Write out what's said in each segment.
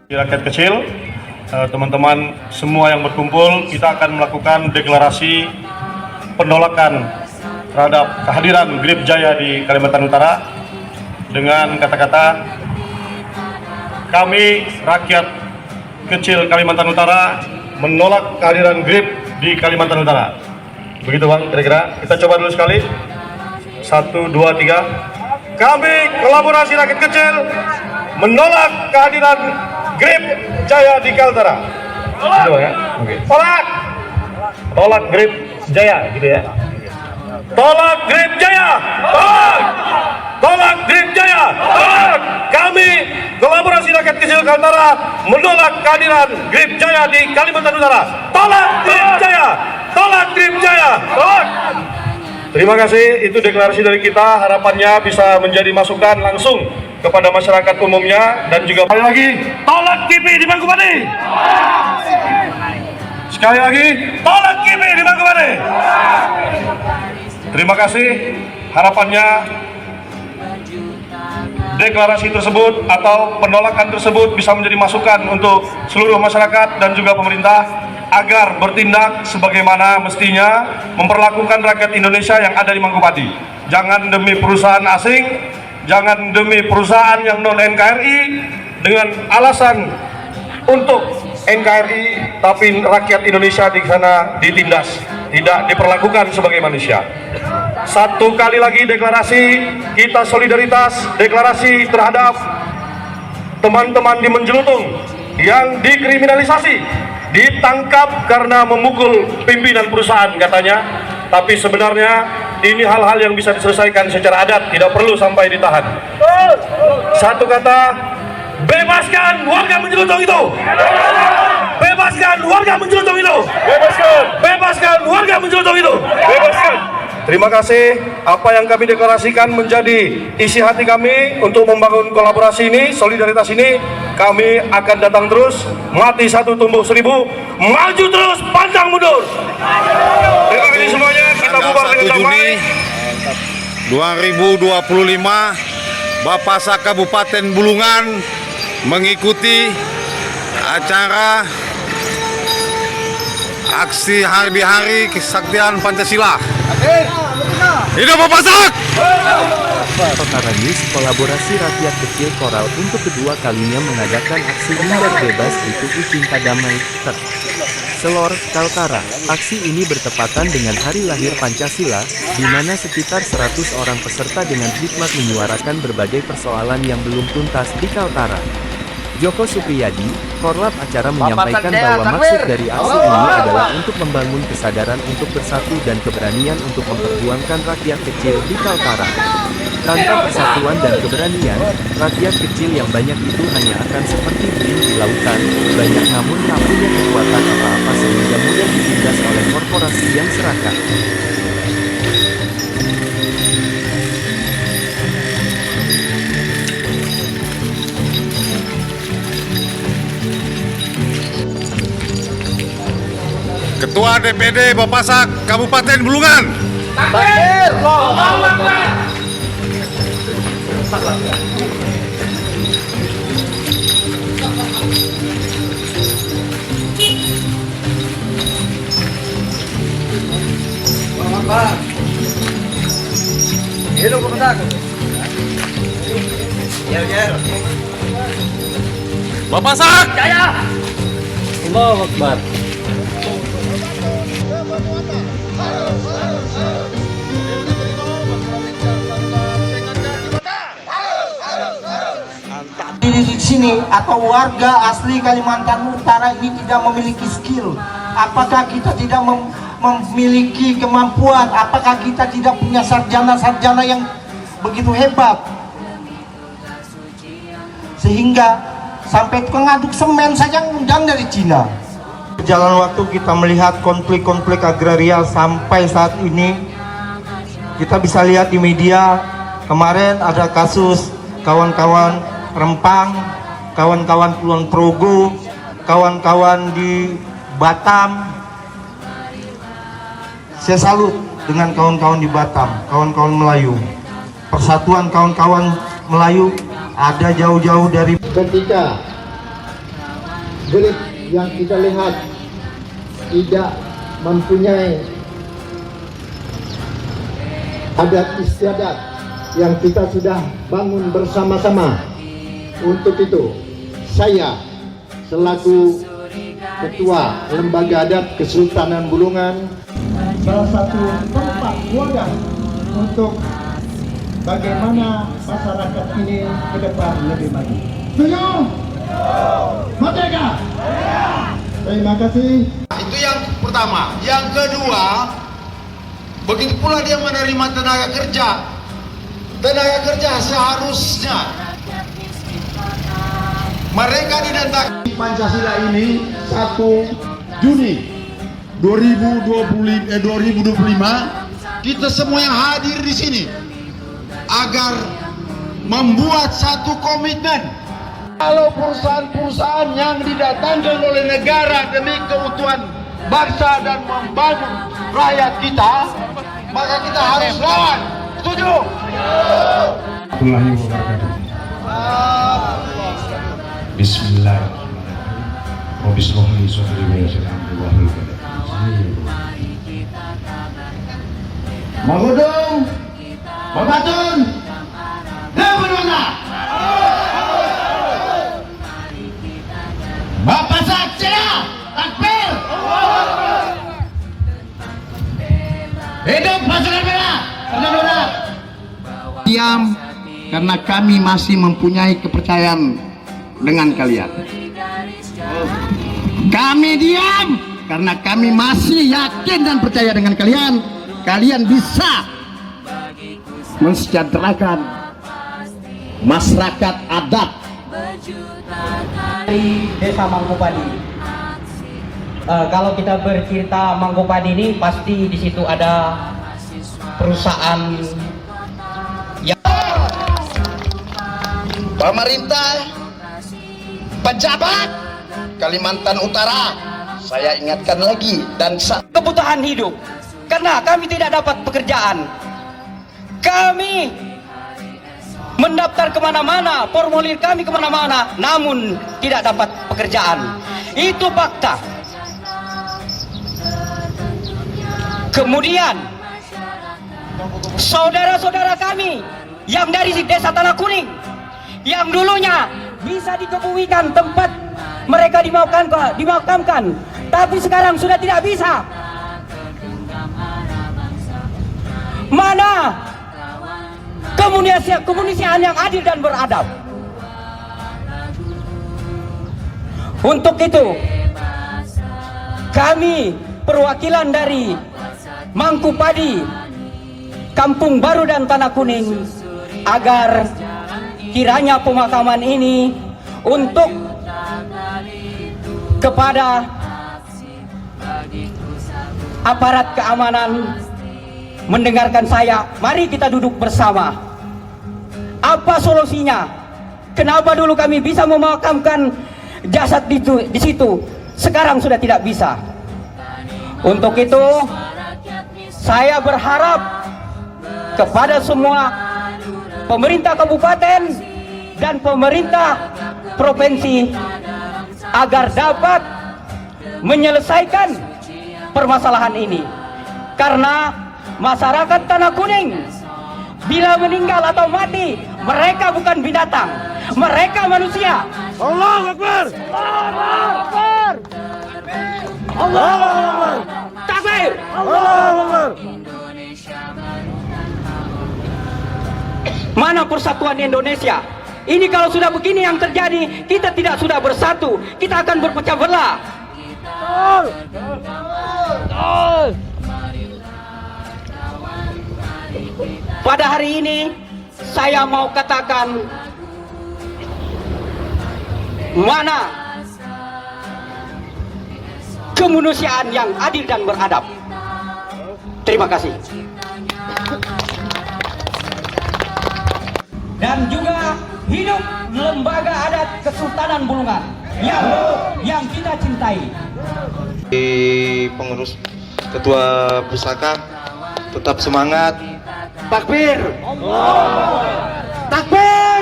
Rakyat kecil, teman-teman semua yang berkumpul, kita akan melakukan deklarasi penolakan terhadap kehadiran Grip Jaya di Kalimantan Utara dengan kata-kata kami rakyat kecil Kalimantan Utara menolak kehadiran Grip di Kalimantan Utara. Begitu Bang, kira-kira kita coba dulu sekali. 1, 2, 3. Kami kolaborasi rakyat kecil menolak kehadiran Grip Jaya di Kaltara. Gitu ya. Oke. Tolak Grip Jaya gitu ya. Tolak Grip Jaya. Tolak Grip Jaya. Kami kolaborasi rakyat kecil Kaltara menolak kehadiran Grip Jaya di Kalimantan Utara. Tolak Grip Jaya. Tolak Grip Jaya. Terima kasih, itu deklarasi dari kita, harapannya bisa menjadi masukan langsung kepada masyarakat umumnya dan juga sekali lagi tolak KIPI di Mangkubati. Sekali lagi tolak KIPI di Mangkubati. Terima kasih, harapannya deklarasi tersebut atau penolakan tersebut bisa menjadi masukan untuk seluruh masyarakat dan juga pemerintah agar bertindak sebagaimana mestinya memperlakukan rakyat Indonesia yang ada di Mangkubati. Jangan demi perusahaan asing, jangan demi perusahaan yang non NKRI dengan alasan untuk NKRI, tapi rakyat Indonesia di sana ditindas, tidak diperlakukan sebagai manusia. Satu kali lagi deklarasi kita solidaritas, deklarasi terhadap teman-teman di Menjelutung yang dikriminalisasi, ditangkap karena memukul pimpinan perusahaan katanya, tapi sebenarnya ini hal-hal yang bisa diselesaikan secara adat, tidak perlu sampai ditahan. Satu kata, bebaskan warga Menjelutung itu. Bebaskan warga Menjelutung itu. Bebaskan warga Menjelutung itu. Terima kasih, apa yang kami deklarasikan menjadi isi hati kami untuk membangun kolaborasi ini, solidaritas ini. Kami akan datang terus, mati satu tumbuh seribu, maju terus, pantang mundur. Terima kasih semuanya, kita bubar dengan damai. 2025, Bapasa Kabupaten Bulungan mengikuti acara aksi hari-hari kesaktian Pancasila. Hidup Bapasak! Kaltara News kolaborasi rakyat kecil Koral untuk kedua kalinya mengadakan aksi Linggar Bebas itu Cinta Damai, Selor, Kaltara. Aksi ini bertepatan dengan hari lahir Pancasila, di mana sekitar 100 orang peserta dengan hikmat menyuarakan berbagai persoalan yang belum tuntas di Kaltara. Joko Supriyadi, Korlap acara menyampaikan bahwa maksud dari aksi ini adalah untuk membangun kesadaran untuk bersatu dan keberanian untuk memperjuangkan rakyat kecil di Kaltara. Tanpa persatuan dan keberanian, rakyat kecil yang banyak itu hanya akan seperti beling di lautan, banyak namun tak punya kekuatan apa-apa sehingga mudah ditindas oleh korporasi yang serakah. Ketua DPD Bapasak Kabupaten Bulungan. Takbir! Allahu Akbar! Hidup Bapasak. Bapasak! Jaya! Allahu Akbar. Di sini atau warga asli Kalimantan Utara ini tidak memiliki skill. Apakah kita tidak memiliki kemampuan? Apakah kita tidak punya sarjana-sarjana yang begitu hebat sehingga sampai pengaduk semen saja ngundang dari Cina? Jalan waktu kita melihat konflik-konflik agraria sampai saat ini, kita bisa lihat di media kemarin ada kasus kawan-kawan Rempang, kawan-kawan Kulon Progo, kawan-kawan di Batam. Saya salut dengan kawan-kawan di Batam, kawan-kawan Melayu. Persatuan kawan-kawan Melayu ada jauh-jauh dari. Ketika prajurit yang kita lihat tidak mempunyai adat istiadat yang kita sudah bangun bersama-sama. Untuk itu, saya selaku Ketua Lembaga Adat Kesultanan Bulungan, salah satu tempat wadah untuk bagaimana masyarakat ini ke depan lebih maju. Setuju? Merdeka! Terima kasih. Itu yang pertama. Yang kedua, begitu pula dia menerima tenaga kerja. Tenaga kerja seharusnya mereka didatangkan. Pancasila ini 1 Juni 2025 Kita semua yang hadir di sini agar membuat satu komitmen. Kalau perusahaan-perusahaan yang didatangkan oleh negara demi keutuhan bangsa dan membangun rakyat kita, maka kita harus lawan. Setuju? Bismillahirrahmanirrahim. Rabbi shrah li sadri wa yassir li amri wahlul 'uqdatam. Magudung, Babatun, Lebenona, Bapak Saksina, Takbir, hidup pasukan merah, Lebenona. Diam karena kami masih mempunyai kepercayaan dengan kalian. Kami diam karena kami masih yakin dan percaya dengan kalian. Kalian bisa mensejahterakan masyarakat adat Dari Desa Mangkupadi. Kalau kita bercerita Mangkupadi ini pasti di situ ada perusahaan yang pemerintah, pejabat Kalimantan Utara. Saya ingatkan lagi dan kebutuhan hidup. Karena kami tidak dapat pekerjaan, kami mendaftar kemana-mana, formulir kami kemana-mana, namun tidak dapat pekerjaan. Itu fakta. Kemudian saudara-saudara kami yang dari Desa Tanah Kuning, yang dulunya bisa dikebumikan tempat mereka dimakamkan, tapi sekarang sudah tidak bisa. Mana komunisasian yang adil dan beradab? Untuk itu, kami perwakilan dari Mangkupadi, Kampung Baru dan Tanah Kuning, agar kiranya pemakaman ini untuk kepada aparat keamanan mendengarkan saya, mari kita duduk bersama. Apa solusinya? Kenapa dulu kami bisa memakamkan jasad di situ, sekarang sudah tidak bisa? Untuk itu, saya berharap kepada semua pemerintah kabupaten dan pemerintah provinsi agar dapat menyelesaikan permasalahan ini, karena masyarakat Tanah Kuning bila meninggal atau mati, mereka bukan binatang, mereka manusia. Allahu Akbar. Allahu Akbar. Allahu Akbar. Takbir. Allahu Akbar. Mana persatuan Indonesia? Ini kalau sudah begini yang terjadi, kita tidak sudah bersatu, kita akan berpecah belah. Pada hari ini saya mau katakan, mana kemanusiaan yang adil dan beradab. Terima kasih. Dan juga hidup Lembaga Adat Kesultanan Bulungan yang kita cintai. Pengurus Ketua Pusaka tetap semangat. Takbir. Takbir.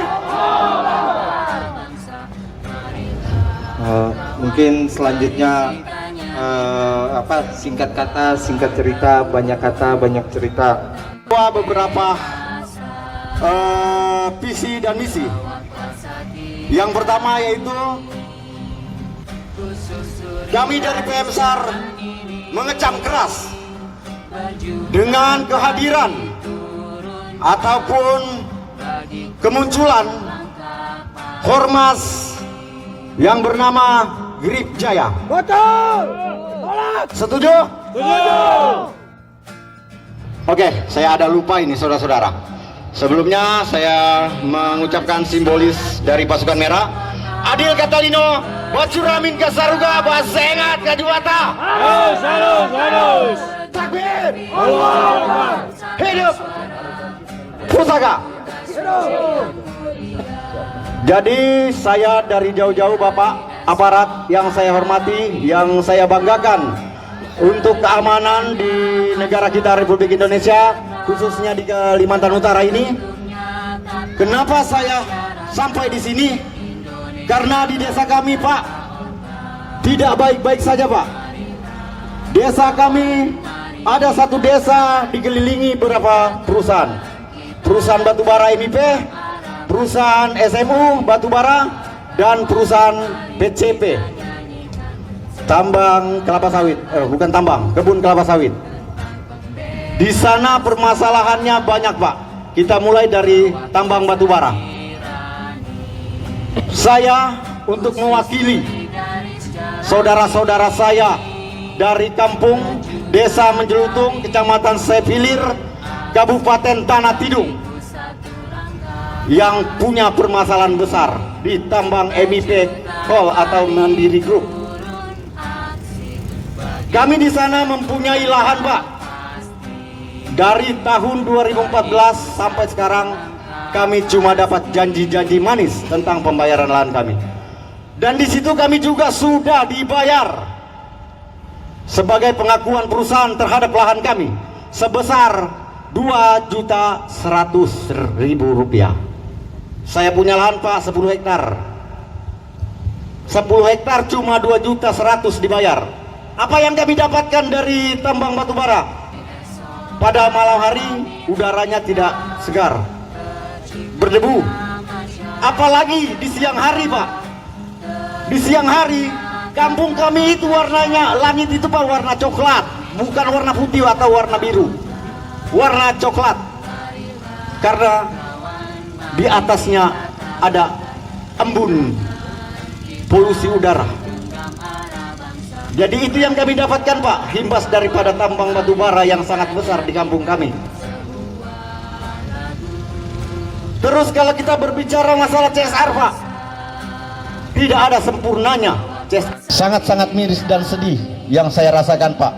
Mungkin Mungkin selanjutnya singkat kata, singkat cerita, banyak kata, banyak cerita. Beberapa visi dan misi. Yang pertama yaitu kami dari PMSAR mengecam keras dengan kehadiran ataupun kemunculan Ormas yang bernama Grip Jaya. Setuju? Oke, saya ada lupa ini saudara-saudara. Sebelumnya saya mengucapkan simbolis dari pasukan merah. Adil Catalino, Wacuramin Kasaruga, Basengat Kajuwata. Takbir. Hidup Pusaka. Jadi saya dari jauh-jauh Bapak aparat yang saya hormati, yang saya banggakan untuk keamanan di negara kita Republik Indonesia, khususnya di Kalimantan Utara ini. Kenapa saya sampai di sini? Karena di desa kami Pak tidak baik-baik saja Pak. Desa kami ada satu desa dikelilingi beberapa perusahaan. Perusahaan batubara MIP, perusahaan SMU batubara, dan perusahaan PCP tambang kelapa sawit, bukan tambang, kebun kelapa sawit. Di sana permasalahannya banyak Pak. Kita mulai dari tambang batubara. Saya untuk mewakili saudara-saudara saya dari kampung Desa Menjelutung, Kecamatan Sepilir, Kabupaten Tanah Tidung, yang punya permasalahan besar di tambang MIP Coal atau Mandiri Group. Kami di sana mempunyai lahan Pak. Dari tahun 2014 sampai sekarang kami cuma dapat janji-janji manis tentang pembayaran lahan kami. Dan di situ kami juga sudah dibayar sebagai pengakuan perusahaan terhadap lahan kami sebesar Rp2.100.000. Saya punya lahan Pak 10 hektar. 10 hektar cuma 2.100.000 dibayar. Apa yang kami dapatkan dari tambang batubara? Pada malam hari udaranya tidak segar, berdebu. Apalagi di siang hari Pak. Di siang hari kampung kami itu warnanya, langit itu Pak warna coklat, bukan warna putih atau warna biru, warna coklat. Karena di atasnya ada embun polusi udara. Jadi itu yang kami dapatkan Pak, imbas daripada tambang batubara yang sangat besar di kampung kami. Terus kalau kita berbicara masalah CSR Pak, tidak ada sempurnanya. Sangat-sangat miris dan sedih yang saya rasakan Pak.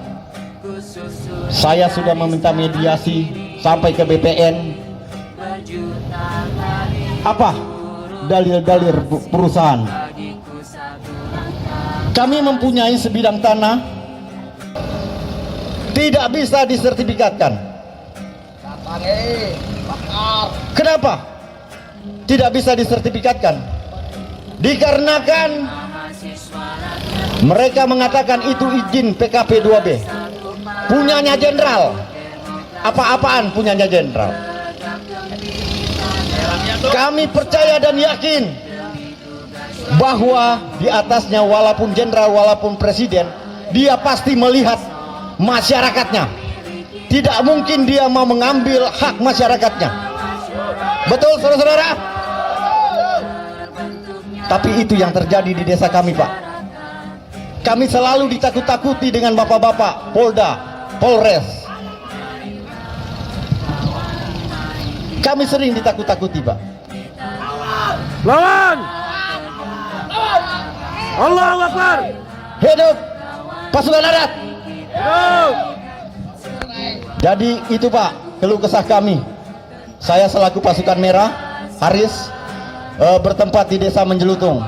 Saya sudah meminta mediasi sampai ke BPN. Apa dalil-dalil perusahaan? Kami mempunyai sebidang tanah tidak bisa disertifikatkan. Kenapa tidak bisa disertifikatkan? Dikarenakan mereka mengatakan itu izin PKP 2B, punyanya jenderal. Apa-apaan punyanya jenderal. Kami percaya dan yakin bahwa di atasnya walaupun jenderal, walaupun presiden, dia pasti melihat masyarakatnya. Tidak mungkin dia mau mengambil hak masyarakatnya. Betul saudara-saudara? Tapi itu yang terjadi di desa kami Pak. Kami selalu ditakut-takuti dengan bapak-bapak Polda, Polres. Kami sering ditakut-takuti Pak. Lawan! Allahu Akbar! Hidup pasukan darat! Hidup! Jadi itu Pak, keluh kesah kami. Saya selaku pasukan merah, Haris, bertempat di Desa Menjelutung.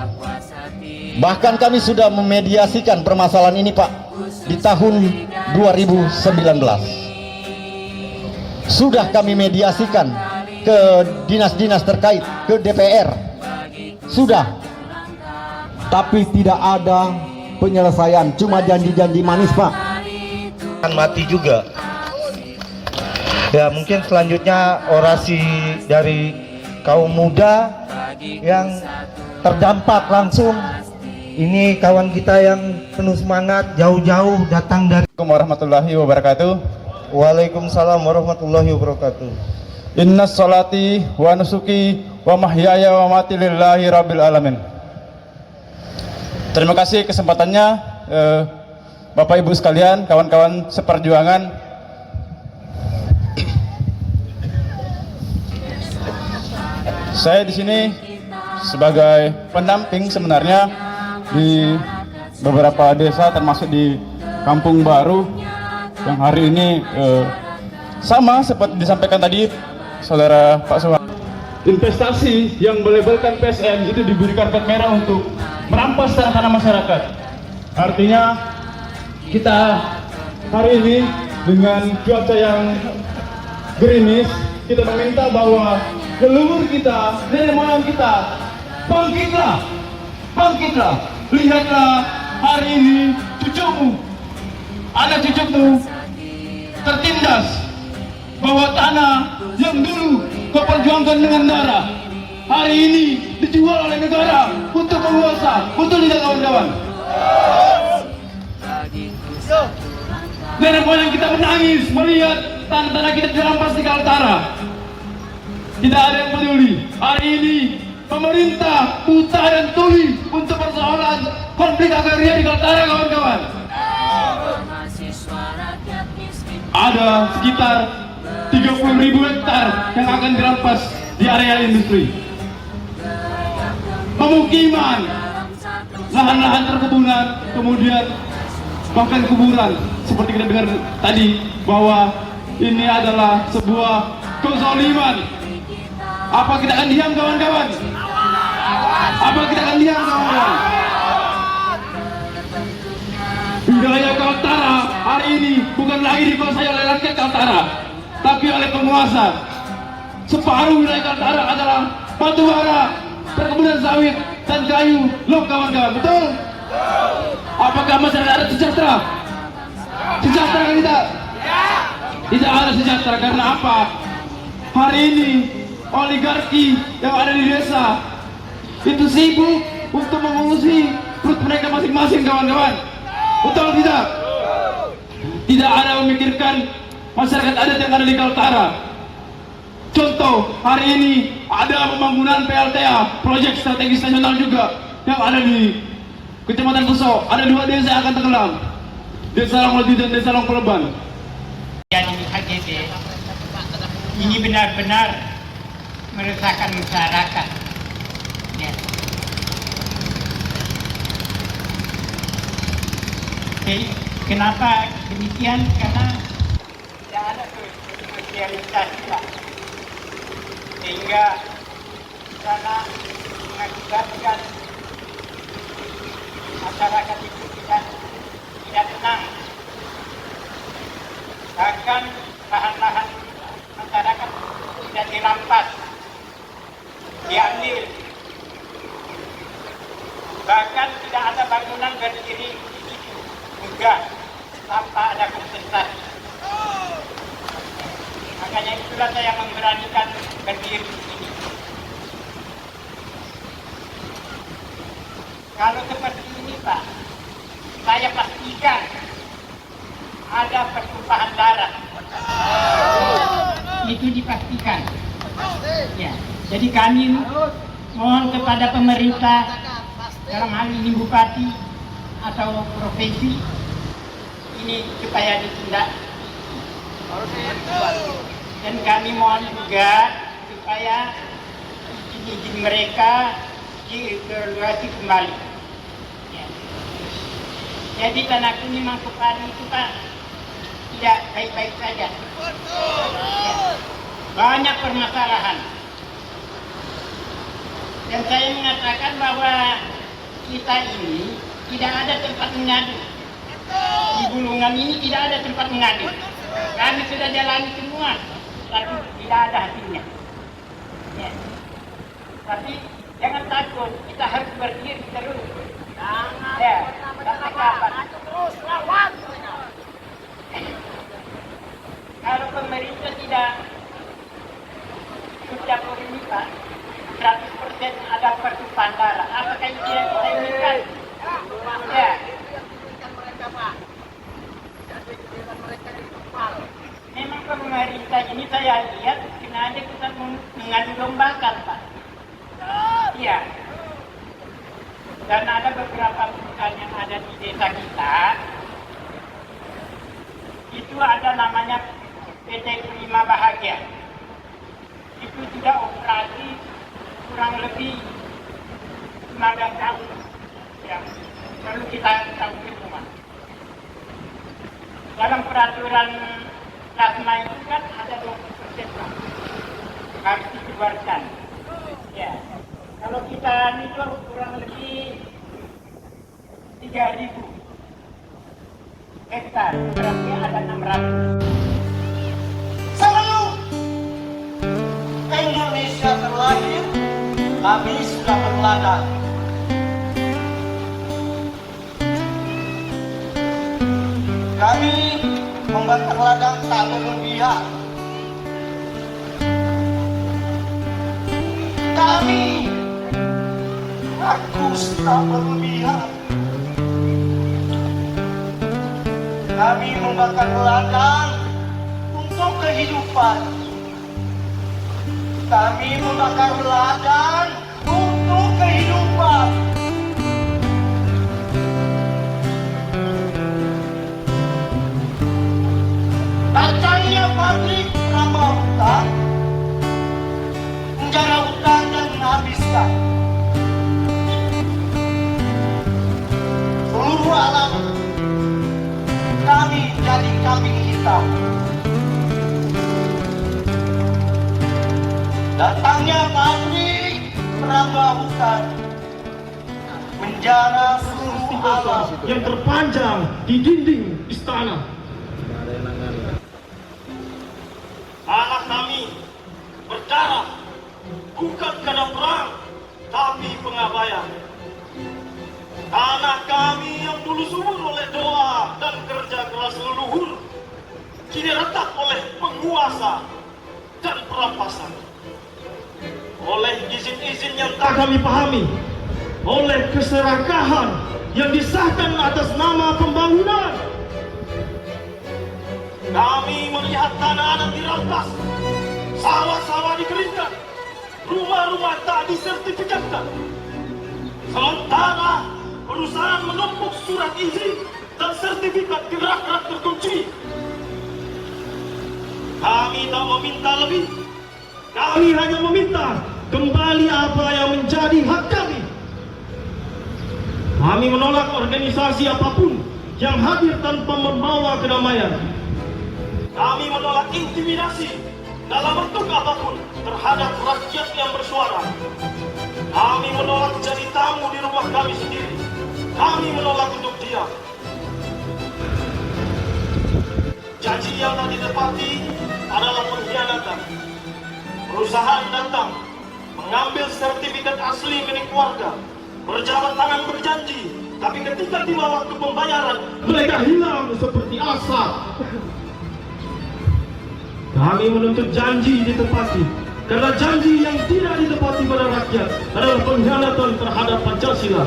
Bahkan kami sudah memediasikan permasalahan ini Pak di tahun 2019. Sudah kami mediasikan ke dinas-dinas terkait, ke DPR. Sudah. Tapi tidak ada penyelesaian, cuma janji-janji manis Pak. Akan mati juga. Ya mungkin selanjutnya orasi dari kaum muda yang terdampak langsung. Ini kawan kita yang penuh semangat jauh-jauh datang dari. Assalamualaikum warahmatullahi wabarakatuh. Waalaikumsalam warahmatullahi wabarakatuh. Inna salati wa nusuki wa mahyaya wa mati lillahi rabbil alamin. Terima kasih kesempatannya Bapak Ibu sekalian, kawan-kawan seperjuangan. Saya di sini sebagai pendamping sebenarnya di beberapa desa termasuk di Kampung Baru yang hari ini sama seperti disampaikan tadi Saudara Pak Suha. Investasi yang melabelkan PSN itu diberi karpet merah untuk merampas tanah-tanah masyarakat. Artinya kita hari ini dengan cuaca yang gerimis, kita meminta bahwa leluhur kita, nenek moyang kita, bangkitlah, bangkitlah. Lihatlah hari ini cucumu, anak cucumu tertindas bahwa tanah yang dulu kau perjuangkan dengan darah hari ini dijual oleh negara untuk penguasa. Betul tidak kawan-kawan? Nenek moyang kita menangis melihat tanah-tanah kita dirampas di Kaltara. Tidak ada yang peduli. Hari ini pemerintah buta dan tuli untuk persoalan konflik agraria di Kaltara, kawan-kawan. Ada sekitar 30.000 hektar yang akan dirampas di area industri. Pemukiman, lahan-lahan perkebunan, kemudian bahkan kuburan. Seperti kita dengar tadi bahwa ini adalah sebuah kezaliman. Apa kita akan diam, kawan-kawan? Apa kita akan diam, kawan-kawan? Wilayah Kaltara hari ini bukan lagi dikuasai oleh rakyat Kaltara, tapi oleh penguasa. Separuh wilayah Kaltara adalah batu bara, perkebunan sawit, dan kayu. Loh kawan-kawan, betul? Apakah masyarakat ada sejahtera? Sejahtera kan tidak? Tidak ada sejahtera. Karena apa? Hari ini oligarki yang ada di desa itu sibuk untuk mengurusi perut mereka masing-masing, kawan-kawan. Betul tidak? Tidak ada memikirkan masyarakat adat yang ada di Kaltara. Contoh, hari ini ada pembangunan PLTA, proyek strategis nasional juga, yang ada di Kecamatan Puso. Ada 2 desa yang akan tenggelam, Desa Longlodi dan Desa Longkoleban. Yang HGB ini benar-benar meresahkan masyarakat. Ya. Kenapa demikian? Karena tidak ada sosialisasi, sehingga sana mengakibatkan masyarakat itu tidak tenang. Bahkan lahan-lahan masyarakat tidak dirampas, diambil. Bahkan tidak ada bangunan berdiri juga tanpa ada kompensasi. Makanya itulah saya memberanikan berdiri di sini. Kalau seperti ini Pak, saya pastikan ada pertumpahan darah. Itu dipastikan. Ya. Jadi kami mohon kepada pemerintah, dalam hal ini Bupati atau provinsi, ini supaya ditindak. Dan kami mohon juga supaya izin mereka dievaluasi kembali. Ya. Jadi tanah kuning Mangkupari itu Pak tidak baik-baik saja. Ya. Banyak permasalahan. Dan saya mengatakan bahwa kita ini tidak ada tempat mengadu. Di Bulungan ini tidak ada tempat mengadu. Kami sudah jalani semua, tapi tidak ada hasilnya. Ya. Tapi jangan takut, kita harus berdiri terus. Ya. dapat. Kalau pemerintah tidak sudah ini Pak, 100% ada pertumpahan darah. Apakah itu yang kita inginkan? Ya. Memang pemerintah ini saya lihat sengaja kita mengadu dombakan Pak. Iya. Dan ada beberapa perusahaan yang ada di desa kita, itu ada namanya PT Prima Bahagia. Itu sudah operasi kurang lebih 15 tahun. Ya, perlu kita tahu semua. Dalam peraturan plasma itu kan ada 20% Pak, harus dikeluarkan. Ya, kalau kita nitor kurang lebih 3.000 hektar, berarti ada 600. Sebelum Indonesia terlahir, kami sudah berladang. Kami membakar ladang tak berlebihan. Kami rakus tak berlebihan. Kami membakar ladang untuk kehidupan. Kami membakar ladang untuk kehidupan. Datangnya pabrik menambah hutan, menjara hutan dan menghabiskan seluruh alam. Kami jadi kambing hitam. Datangnya pabrik menambah hutan, menjara seluruh alam yang terpanjang di dinding istana. Anak kami berdarah, bukan karena perang, tapi pengabaian. Tanah kami yang dulu subur oleh doa dan kerja keras leluhur, kini retak oleh penguasa dan perampasan. Oleh izin-izin yang tak kami pahami, oleh keserakahan yang disahkan atas nama pembangunan, kami melihat tanah-tanah dirampas, sawah-sawah dikeringkan, rumah-rumah tak disertifikatkan. Sementara perusahaan menumpuk surat izin dan sertifikat gerak-gerak terkunci. Kami tak meminta lebih. Kami hanya meminta kembali apa yang menjadi hak kami. Kami menolak organisasi apapun yang hadir tanpa membawa kedamaian. Kami menolak intimidasi dalam bentuk apapun terhadap rakyat yang bersuara. Kami menolak jadi tamu di rumah kami sendiri. Kami menolak untuk diam. Janji yang tak ditepati adalah pengkhianatan. Perusahaan datang mengambil sertifikat asli milik warga, berjabat tangan berjanji, tapi ketika tiba waktu pembayaran, mereka hilang seperti asap. Kami menuntut janji ditepati, karena janji yang tidak ditepati pada rakyat adalah pengkhianatan terhadap Pancasila.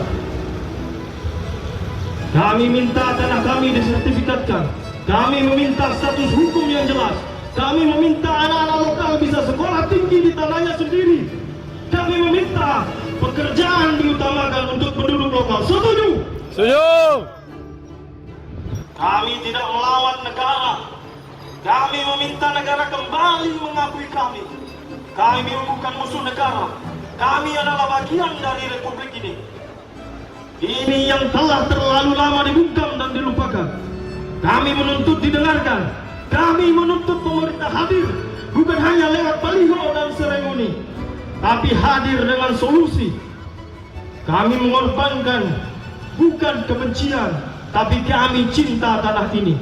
Kami minta tanah kami disertifikatkan. Kami meminta status hukum yang jelas. Kami meminta anak-anak lokal bisa sekolah tinggi di tanahnya sendiri. Kami meminta pekerjaan diutamakan untuk penduduk lokal. Setuju? Setuju. Kami tidak melawan negara. Kami meminta negara kembali mengakui kami. Kami bukan musuh negara. Kami adalah bagian dari republik ini. Ini yang telah terlalu lama dibungkam dan dilupakan. Kami menuntut didengarkan. Kami menuntut pemerintah hadir, bukan hanya lewat baliho dan seremoni, tapi hadir dengan solusi. Kami mengorbankan bukan kebencian, tapi kami cinta tanah ini.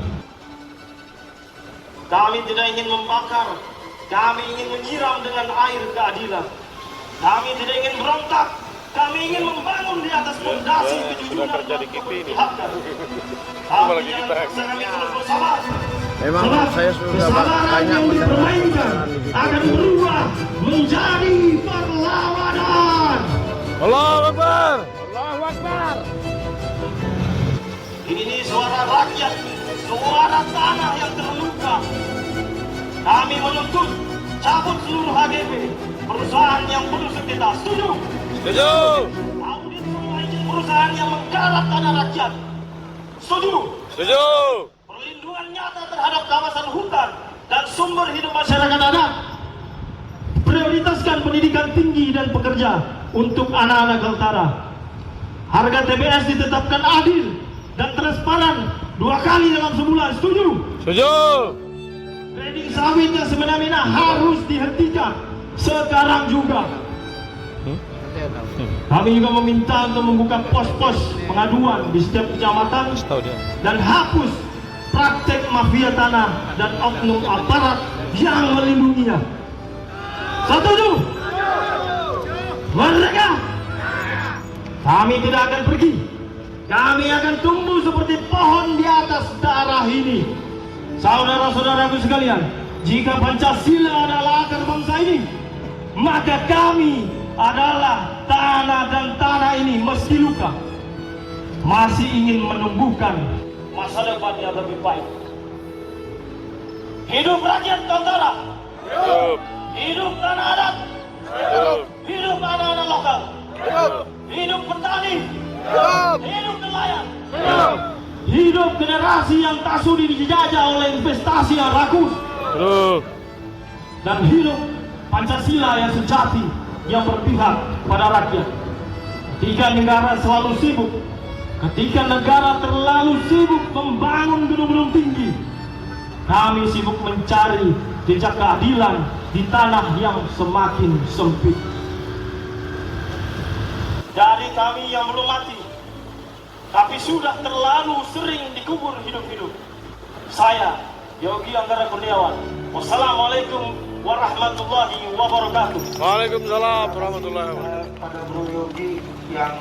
Kami tidak ingin membakar, kami ingin menyiram dengan air keadilan. Kami tidak ingin berontak, kami ingin membangun dibangun di atas fondasi kejujuran dan keberpihakan. Kami yang sangat terus bersama. Memang saya sudah Kesabaran banyak yang dipermainkan akan berubah menjadi perlawanan. Allahu Akbar. Allahu Akbar. Ini suara rakyat, suara tanah yang terluka. Kami menuntut cabut seluruh HGB, perusahaan yang penuh sengketa. Setuju? Setuju. Audit semua izin perusahaan yang menggarap tanah rakyat. Setuju? Setuju. Perlindungan nyata terhadap kawasan hutan dan sumber hidup masyarakat adat. Prioritaskan pendidikan tinggi dan pekerja untuk anak-anak Kaltara. Harga TBS ditetapkan adil dan transparan 2 kali dalam sebulan. Setuju? Setuju. Trading sawit yang semena-mena harus dihentikan sekarang juga. Kami juga meminta untuk membuka pos-pos pengaduan di setiap kecamatan dan hapus praktek mafia tanah dan oknum aparat yang melindunginya. Setuju? Mereka, kami tidak akan pergi. Kami akan tumbuh seperti pohon di atas darah ini. Saudara-saudaraku sekalian, jika Pancasila adalah akar bangsa ini, maka kami adalah tanah, dan tanah ini meski luka masih ingin menumbuhkan masa depan yang lebih baik. Hidup rakyat Kaltara. Hidup. Hidup tanah adat. Hidup. Hidup anak-anak lokal. Hidup. Hidup petani. Hidup. Hidup nelayan. Hidup. Hidup generasi yang tak sudi dijajah oleh investasi yang rakus. Hidup. Dan hidup Pancasila yang sejati, yang berpihak pada rakyat. Ketika negara selalu sibuk, ketika negara terlalu sibuk membangun gedung-gedung tinggi, kami sibuk mencari jejak keadilan di tanah yang semakin sempit. Dari kami yang belum mati, tapi sudah terlalu sering dikubur hidup-hidup. Saya, Yogi Anggara Kurniawan. Wassalamualaikum warahmatullahi wabarakatuh. Waalaikumsalam warahmatullahi wabarakatuh. Pada Bro Yogi yang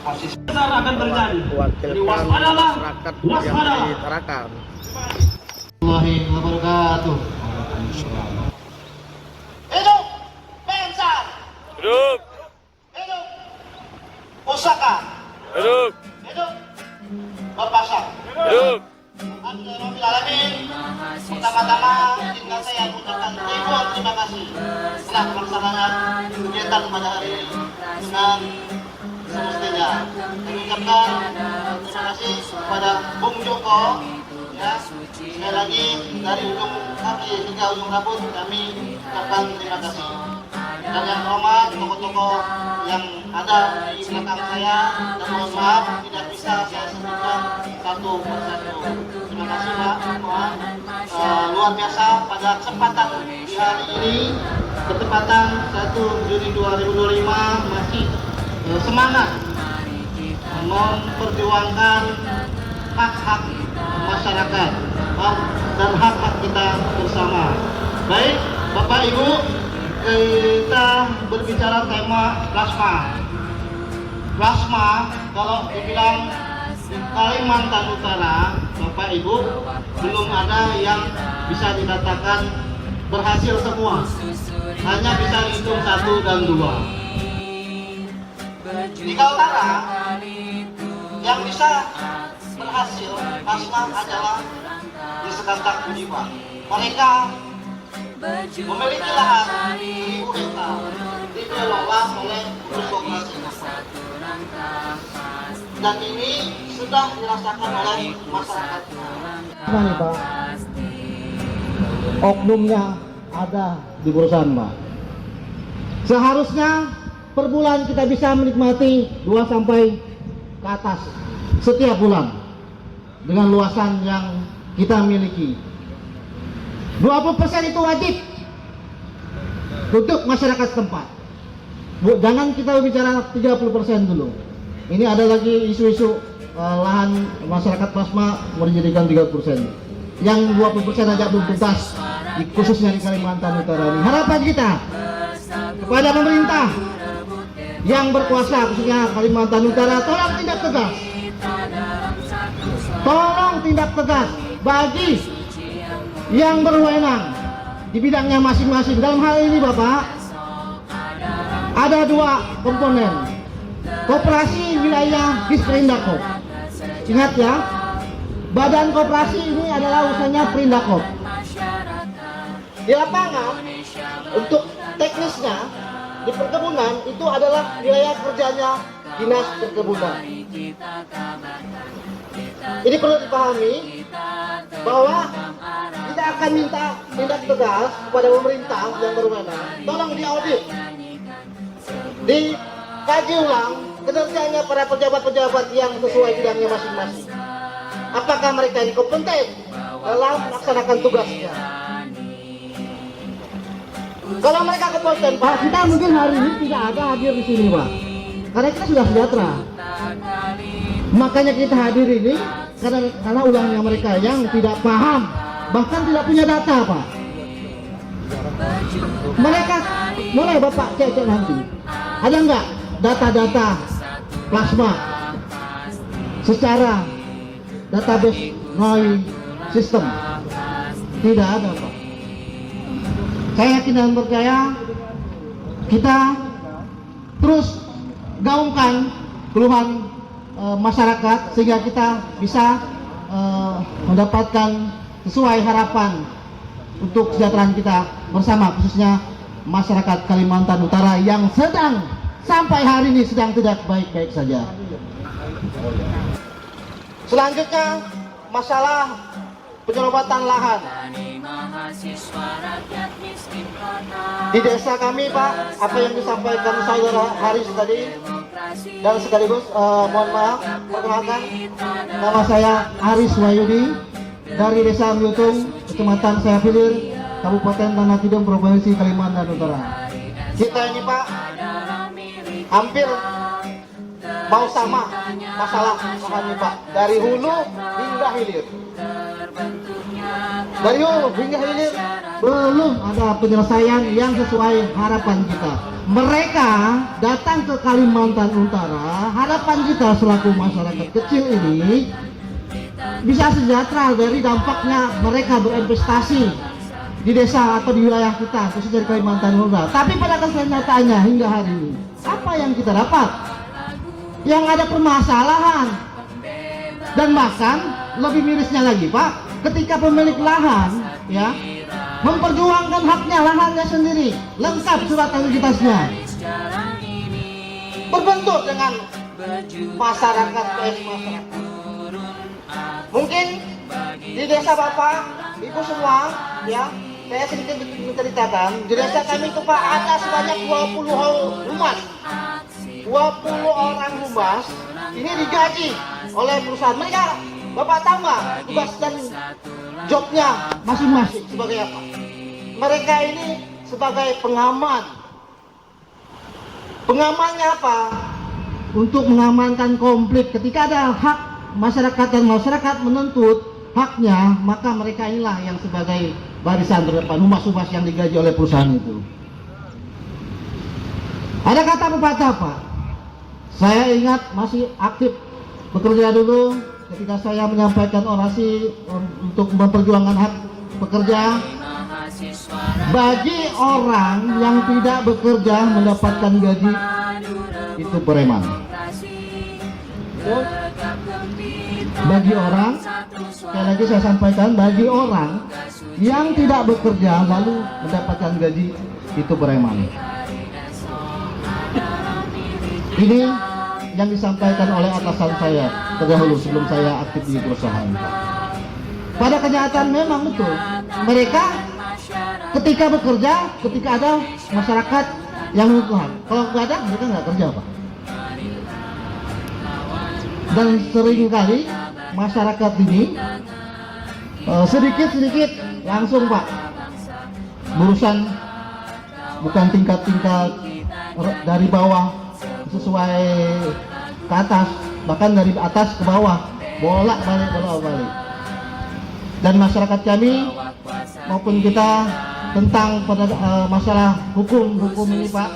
masih Besar akan terjadi. Jadi Wakilkan waspadalah, masyarakat waspadalah. yang di Tarakan. Warahmatullahi wabarakatuh. Hidup Pensar, Hidup. hidup Pusaka, Hidup. hidup Berpasak. Hidup. Alhamdulillahirabbil alamin. Pertama-tama izinkan saya mengucapkan ribuan terima kasih telah melaksanakan kegiatan pada hari ini dengan semestinya. Saya mengucapkan terima kasih kepada Bung Joko, ya, sekali lagi dari ujung kaki hingga ujung rambut kami ucapkan terima kasih. Dan yang terhormat tokoh-tokoh yang ada di belakang saya, dan mohon maaf tidak bisa saya sebutkan satu persatu. Terima kasih Pak, luar biasa pada kesempatan di hari ini, ketepatan 1 Juni 2025 masih semangat memperjuangkan hak-hak masyarakat dan hak-hak kita bersama. Baik, Bapak Ibu, kita berbicara tema plasma. Plasma, kalau dibilang di Kalimantan Utara, Bapak Ibu, belum ada yang bisa dikatakan berhasil semua. Hanya bisa dihitung 1 dan 2. Di Kaltara, yang bisa berhasil plasma adalah di Sekantak Budipa. Mereka memiliki lahan 1000 hektar, dikelola oleh Koperasi. Dan ini sudah dirasakan oleh masyarakat. Gimana Pak? Oknumnya ada di perusahaan Pak. Seharusnya per bulan kita bisa menikmati 2 sampai ke atas setiap bulan dengan luasan yang kita miliki. 20% itu wajib untuk masyarakat setempat. Jangan kita bicara 30% dulu. Ini ada lagi isu-isu lahan masyarakat plasma mau dijadikan 30%. Yang 20% aja belum tuntas, khususnya di Kalimantan Utara ini. Harapan kita kepada pemerintah yang berkuasa khususnya Kalimantan Utara tolong tindak tegas. Tolong tindak tegas bagi yang berwenang di bidangnya masing-masing. Dalam hal ini Bapak, ada dua komponen. Koperasi wilayah Disperindakop. Ingat ya, badan koperasi ini adalah usahanya Perindakop. Di lapangan, untuk teknisnya, di perkebunan itu adalah wilayah kerjanya Dinas Perkebunan. Ini perlu dipahami bahwa kita akan minta tindak tegas kepada pemerintah yang berwenang. Tolong diaudit, dikaji ulang kinerjanya para pejabat-pejabat yang sesuai bidangnya masing-masing. Apakah mereka ini kompeten dalam melaksanakan tugasnya? Kalau mereka kompeten, Pak, kita mungkin hari ini tidak ada hadir di sini, Pak. Karena kita sudah sejahtera. Makanya kita hadir ini karena ulangnya mereka yang tidak paham, bahkan tidak punya data, Pak. Mereka mulai Bapak cek nanti, ada nggak data-data plasma secara database NOI sistem? Tidak ada, Pak. Saya yakin dan percaya kita terus gaungkan keluhan masyarakat sehingga kita bisa mendapatkan sesuai harapan untuk kesejahteraan kita bersama, khususnya masyarakat Kalimantan Utara yang sedang sampai hari ini sedang tidak baik-baik saja. Selanjutnya masalah penyelobatan lahan di desa kami, Pak. Apa yang disampaikan saudara Haris tadi, dan sekaligus mohon maaf, perkenalkan, nama saya Haris Wahyudi dari Desa Myutung, Kecamatan Sayapilir, Kabupaten Tanah Tidung, Provinsi Kalimantan Utara. Kita ini, Pak, hampir mau sama masalah lahan ini, Pak, dari hulu hingga hilir. Dari hulu hingga hilir belum ada penyelesaian yang sesuai harapan kita. Mereka datang ke Kalimantan Utara, harapan kita selaku masyarakat kecil ini bisa sejahtera dari dampaknya mereka berinvestasi di desa atau di wilayah kita, khususnya di Kalimantan Utara. Tapi pada kenyataannya hingga hari ini, apa yang kita dapat? Yang ada permasalahan. Dan bahkan lebih mirisnya lagi, Pak, ketika pemilik lahan ya memperjuangkan haknya, lahannya sendiri, lengkap surat identitasnya, berbentur dengan masyarakat, masyarakat. Mungkin di desa Bapak, Ibu semua, ya, saya sedikit menceritakan, di desa kami itu, Pak, ada sebanyak 20 humas. 20 orang humas ini digaji oleh perusahaan. Mereka, Bapak tahu nggak tugas dan jobnya masing-masing sebagai apa? Mereka ini sebagai pengaman. Pengamannya apa? Untuk mengamankan konflik. Ketika ada hak masyarakat dan masyarakat menuntut haknya, maka mereka inilah yang sebagai barisan terdepan, humas-humas yang digaji oleh perusahaan itu. Ada kata pepatah, Pak. Saya ingat masih aktif bekerja dulu ketika saya menyampaikan orasi untuk memperjuangkan hak pekerja. Bagi orang yang tidak bekerja mendapatkan gaji, itu preman. Bagi orang, sekali lagi saya sampaikan, bagi orang yang tidak bekerja lalu mendapatkan gaji, itu preman. Ini yang disampaikan oleh atasan saya terdahulu sebelum saya aktif di perusahaan. Pada kenyataan memang betul, mereka ketika bekerja, ketika ada masyarakat yang membutuhkan, kalau nggak ada, mereka nggak kerja, Pak. Dan seringkali masyarakat ini sedikit-sedikit langsung, Pak, urusan bukan tingkat-tingkat dari bawah sesuai ke atas, bahkan dari atas ke bawah, bolak-balik. Dan masyarakat kami maupun kita tentang masalah hukum ini, Pak,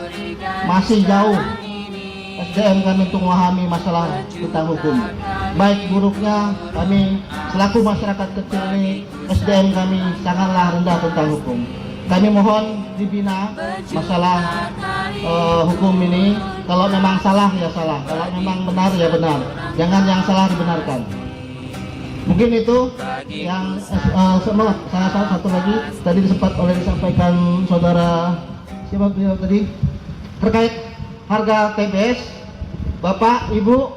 masih jauh SDM kami untuk memahami masalah tentang hukum. Baik buruknya kami selaku masyarakat kecil ini, SDM kami sangatlah rendah tentang hukum. Kami mohon dibina masalah hukum ini. Kalau memang salah ya salah, kalau memang benar ya benar. Jangan yang salah dibenarkan. Mungkin itu yang semua. Saya satu lagi tadi disampaikan saudara siapa beliau tadi terkait harga TBS. Bapak, Ibu,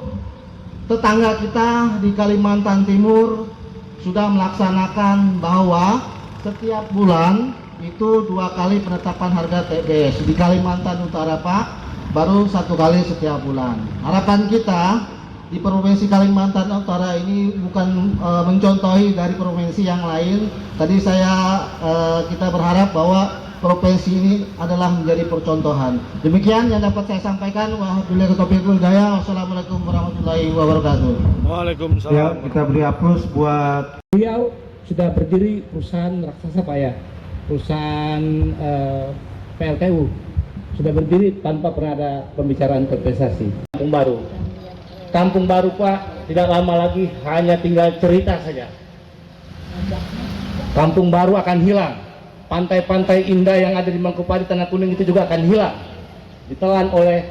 tetangga kita di Kalimantan Timur sudah melaksanakan bahwa setiap bulan itu 2 kali penetapan harga TBS. Di Kalimantan Utara, Pak, baru 1 kali setiap bulan. Harapan kita di Provinsi Kalimantan Utara ini bukan mencontohi dari provinsi yang lain. Tadi kita berharap bahwa provinsi ini adalah menjadi percontohan. Demikian yang dapat saya sampaikan. Wabillahi taufiq wal hidayah. Wassalamualaikum warahmatullahi wabarakatuh. Waalaikumsalam. Ya, kita beri aplaus buat Beliau sudah berdiri perusahaan raksasa Pak ya, perusahaan PLTU sudah berdiri tanpa pernah ada pembicaraan kompensasi. Kampung Baru Pak, tidak lama lagi hanya tinggal cerita saja. Kampung Baru akan hilang. Pantai-pantai indah yang ada di Mangkupadi, Tanah Kuning itu juga akan hilang, ditelan oleh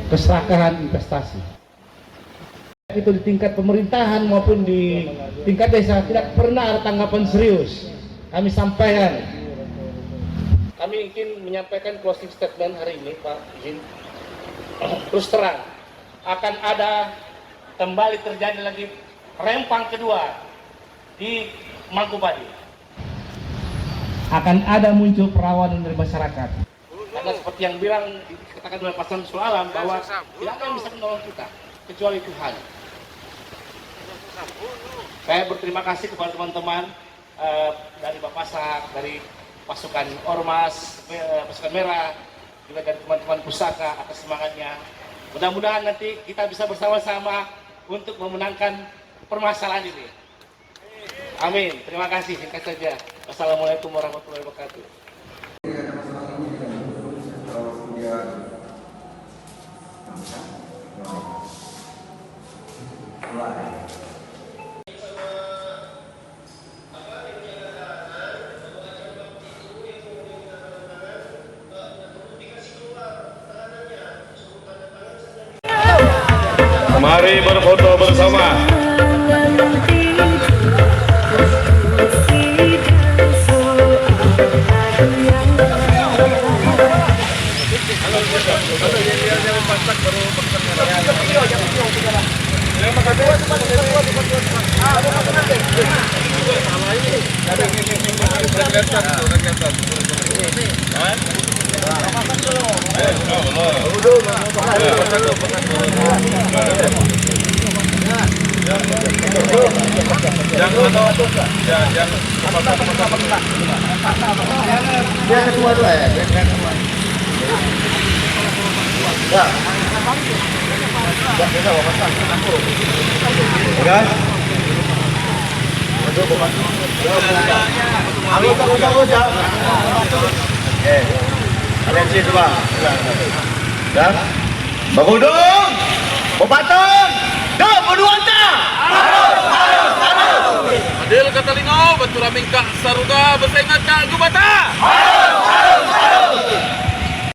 keserakahan investasi. Itu di tingkat pemerintahan maupun di tingkat desa tidak pernah ada tanggapan serius. Kami sampaikan, kami ingin menyampaikan closing statement hari ini, Pak izin. Terus terang, akan ada kembali terjadi lagi rempang kedua di Mangkupadi. Akan ada muncul perlawanan dari masyarakat. Karena seperti yang dikatakan oleh Pak Samsul Alam bahwa tidak ada yang bisa menolong kita kecuali Tuhan. Saya berterima kasih kepada teman-teman dari Bapasak, dari pasukan Ormas, pasukan Merah, juga dari teman-teman Pusaka atas semangatnya. Mudah-mudahan nanti kita bisa bersama-sama untuk memenangkan permasalahan ini. Amin. Terima kasih. Singkat saja. Wassalamualaikum warahmatullahi wabarakatuh. Mari berfoto bersama. yang kedua dulu ya. Kalian sih coba. Dan Bagudung, Bopatong, Berduanta. Adil Katalingo, Batura Mingka Saruga, Besengat Kak Gubata.